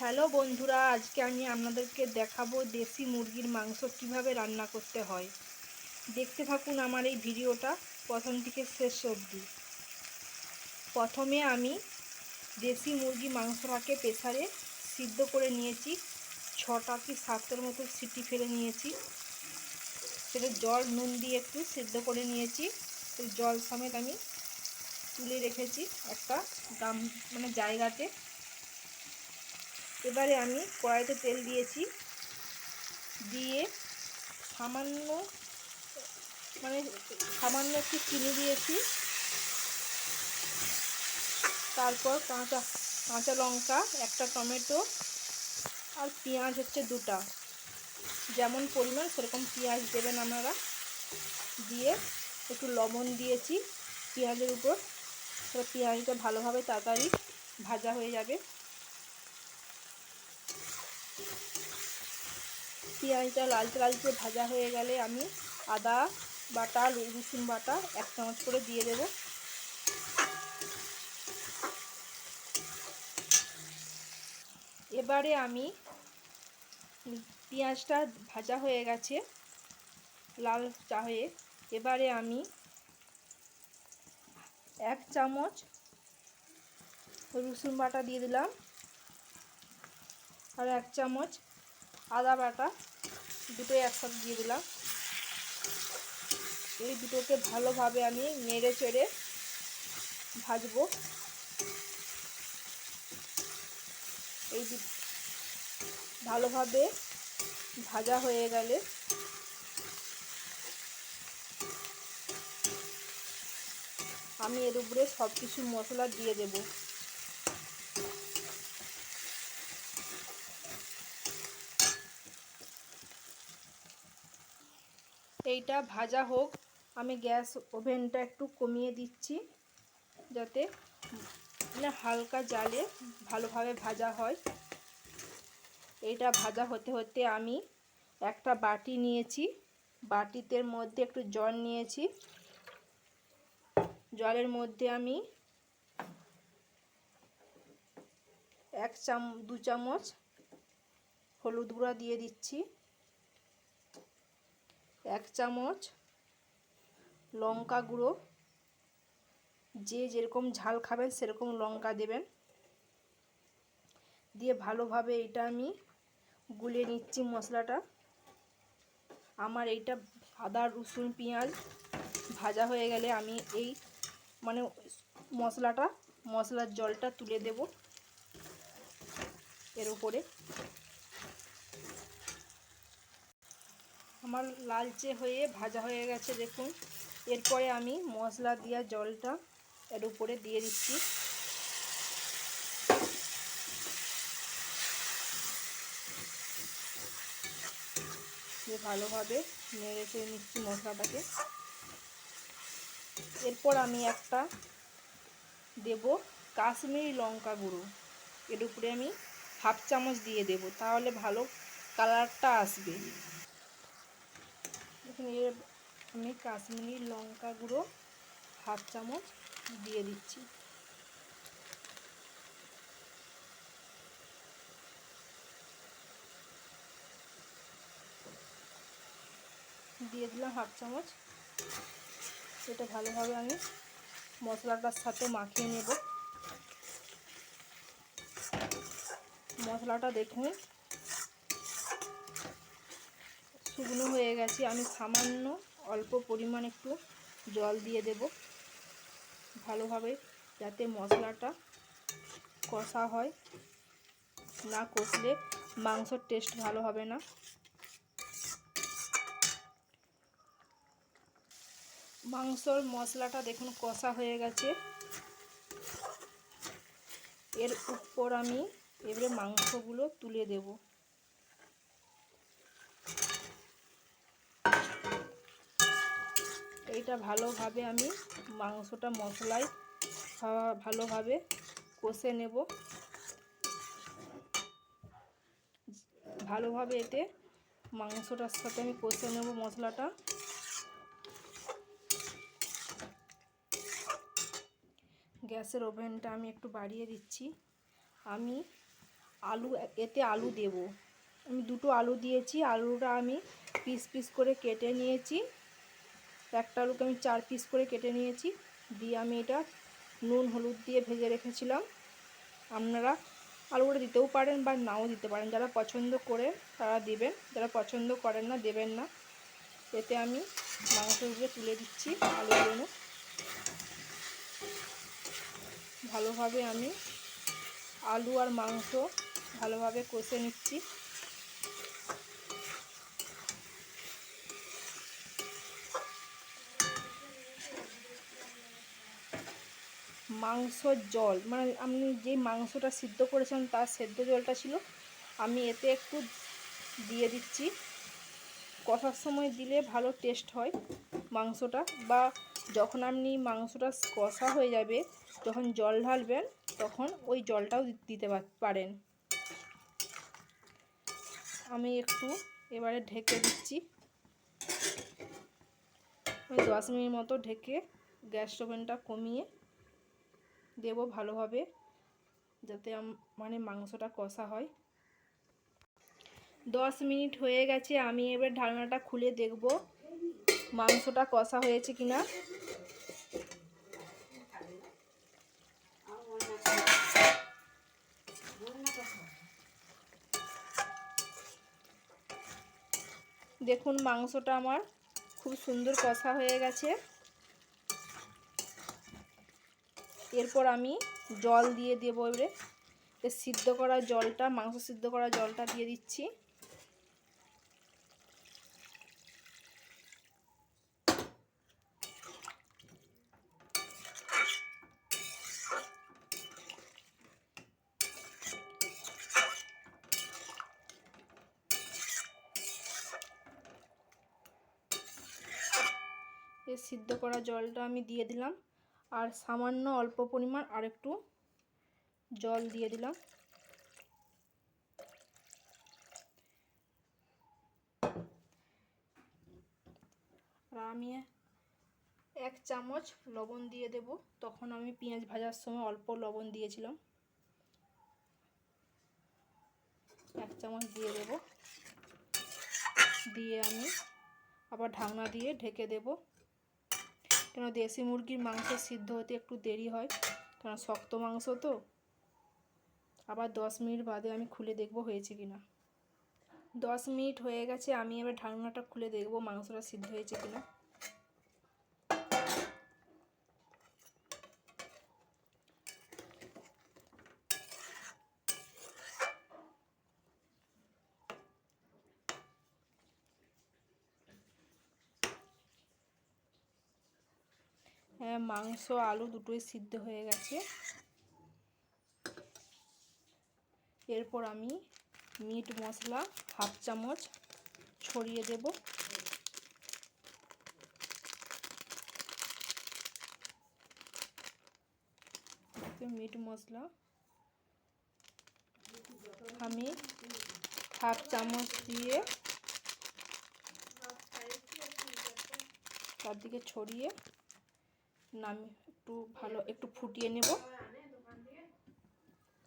Hello বন্ধুরা, আজকে আমি আপনাদেরকে দেখাবো দেশি মুরগির মাংস কিভাবে রান্না করতে হয়। দেখতে থাকুন আমার এই ভিডিওটা প্রথম থেকে শেষ অবধি। প্রথমে আমি দেশি মুরগি মাংসটাকে প্রেসারে সিদ্ধ করে নিয়েছি। 6টা কি 7টার মতো সিটি ফেলে নিয়েছি। সেটা জল নুন দিয়ে একটু সিদ্ধ করে নিয়েছি। জল সমেত আমি তুলে রেখেছি একটা জায়গাতে। এবারে আমি কড়াইতে তেল দিয়েছি, দিয়ে সামান্য সামান্য একটু চিনি দিয়েছি। তারপর কাঁচা লঙ্কা, একটা টমেটো আর পেঁয়াজ হচ্ছে 2টা, যেমন পরিমাণ সেরকম পেঁয়াজ দেবেন আপনারা। দিয়ে একটু লবণ দিয়েছি পেঁয়াজের উপর। পেঁয়াজটা ভালোভাবে তাড়াতাড়ি ভাজা হয়ে যাবে। পেঁয়াজটা লালচে লালচে ভাজা হয়ে গেলে আমি আদা বাটা, রসুন বাটা 1 চামচ করে দিয়ে দেব। এবারে আমি পেঁয়াজটা ভাজা হয়ে গেছে লাল হয়ে, এবারে আমি 1 চামচ রসুন বাটা দিয়ে দিলাম আর 1 চামচ আদা বাটা, দুটোই একসাথে দিয়ে দিলাম। এই দুটোকে ভালোভাবে আমি নেড়ে চেড়ে ভাজবো। এই ভালোভাবে ভাজা হয়ে গেলে আমি এর উপরে সব কিছু মশলা দিয়ে দেব। এইটা ভাজা হোক, আমি গ্যাস ওভেনটা একটু কমিয়ে দিচ্ছি যাতে হালকা জালে ভালোভাবে ভাজা হয়। এইটা ভাজা হতে হতে আমি একটা বাটি নিয়েছি, বাটিতে মধ্যে একটু জল নিয়েছি। জলের মধ্যে আমি 2 চামচ হলুদ গুঁড়া দিয়ে দিচ্ছি, 1 চামচ লঙ্কা গুঁড়ো, যে যেরকম ঝাল খাবেন সেরকম লঙ্কা দেবেন। দিয়ে ভালোভাবে এটা আমি গুলিয়ে নিচ্ছি মশলাটা। আমার এইটা আদা রসুন পেঁয়াজ ভাজা হয়ে গেলে আমি এই মশলার জলটা তুলে দেব এর উপরে। আমার লালচে হয়ে ভাজা হয়ে গেছে দেখুন। এরপরে আমি মশলা দেওয়া জলটা এর উপরে দিয়ে দিচ্ছি। দিয়ে ভালোভাবে নেড়ে চেড়ে নিচ্ছি মশলাটাকে। এরপর আমি একটা দেব কাশ্মীরি লঙ্কা গুঁড়ো, এর উপরে আমি 1/2 চামচ দিয়ে দেব, তাহলে ভালো কালারটা আসবে। দেখুন আমি কাশ্মীরি লঙ্কা গুঁড়ো 1/2 চামচ দিয়ে দিচ্ছি। দিয়ে দিলাম 1/2 চামচ। এটা ভালোভাবে আমি মশলাটার সাথে মাখিয়ে নেব। মশলাটা দেখুন শুকনো হয়ে গেছে। আমি সামান্য অল্প পরিমাণ একটু জল দিয়ে দেব ভালোভাবে, যাতে মশলাটা কষা হয়। না কষলে মাংসর টেস্ট ভালো হবে না। মাংসর মশলাটা দেখুন কষা হয়ে গেছে। এর উপর আমি এবারে মাংসগুলো তুলে দেব। এইটা ভালোভাবে আমি মাংসটা মশলায় ভালোভাবে কষে নেব। ভালোভাবে এতে মাংসটার সাথে আমি কষে নেব মশলাটা। গ্যাসের ওভেনটা আমি একটু বাড়িয়ে দিচ্ছি। আমি এতে আলু দেব। আমি 2টো আলু দিয়েছি। আলুটা আমি পিস পিস করে কেটে নিয়েছি। একটা আলুকে আমি 4 পিস করে কেটে নিয়েছি। দিয়ে আমি এটা নুন হলুদ দিয়ে ভেজে রেখেছিলাম। আপনারা আলুটা দিতেও পারেন বা নাও দিতে পারেন, যারা পছন্দ করে তারা দেবেন, যারা পছন্দ করেন না দেবেন না। এতে আমি মাংসগুলো তুলে দিচ্ছি। আলুগুলো ভালোভাবে আমি আলু আর মাংস ভালোভাবে কষে নিচ্ছি। মাংসর জল মানে আপনি যে মাংসটা সিদ্ধ করেছেন তার সেদ্ধ জলটা ছিল, আমি এতে একটু দিয়ে দিচ্ছি। কষার সময় দিলে ভালো টেস্ট হয় মাংসটা, বা যখন আপনি মাংসটা কষা হয়ে যাবে যখন জল ঢালবেন তখন ওই জলটাও দিতে পারেন। আমি একটু এবারে ঢেকে দিচ্ছি। 10 মিনিট মতো ঢেকে গ্যাস ওভেনটা কমিয়ে দেব ভালোভাবে, যাতে মানে মাংসটা কষা হয়। 10 মিনিট হয়ে গেছে। আমি এবার ঢাকনাটা খুলে দেখব মাংসটা কষা হয়েছে কিনা। দেখুন মাংসটা আমার খুব সুন্দর কষা হয়ে গেছে। এরপর আমি জল দিয়ে দেবো। এবারে সিদ্ধ করা জলটা, মাংস সিদ্ধ করা জলটা দিয়ে দিচ্ছি। এই সিদ্ধ করা জলটা আমি দিয়ে দিলাম, আর সামান্য অল্প পরিমাণ আরেকটু জল দিয়ে দিলাম। আর আমি 1 চামচ লবণ দিয়ে দেব। তখন আমি পেঁয়াজ ভাজার সময় অল্প লবণ দিয়েছিলাম। 1 চামচ দিয়ে দেব। দিয়ে আমি আবার ঢাকনা দিয়ে ঢেকে দেব, কেন দেশি মুরগির মাংস সিদ্ধ হতে একটু দেরি হয়, কারণ শক্ত মাংস তো। আবার 10 মিনিট বাদে আমি খুলে দেখব হয়েছে কিনা। 10 মিনিট হয়ে গেছে। আমি এবার ঢাকনাটা খুলে দেখব মাংসটা সিদ্ধ হয়েছে কিনা। হ্যাঁ, মাংস আলু দুটোই সিদ্ধ হয়ে গেছে। এরপর আমি মিট মশলা 1/2 চামচ ছড়িয়ে দেব। মিট মশলা আমি 1/2 চামচ দিয়ে চারদিকে ছড়িয়ে একটু ভালো একটু ফুটিয়ে নেব।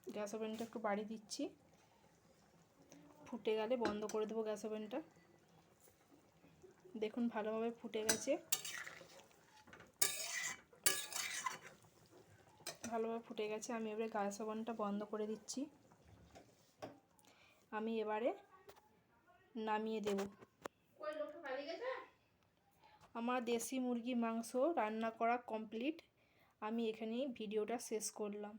গ্যাস ওভেনটা একটু বাড়িয়ে দিচ্ছি। ফুটে গেলে বন্ধ করে দেবো গ্যাস ওভেনটা। দেখুন ভালোভাবে ফুটে গেছে। ভালোভাবে ফুটে গেছে। আমি এবারে গ্যাস ওভেনটা বন্ধ করে দিচ্ছি। আমি এবারে নামিয়ে দেব। আমার দেশি মুরগি মাংস রান্না করা কমপ্লিট। আমি এখানেই ভিডিওটা শেষ করলাম।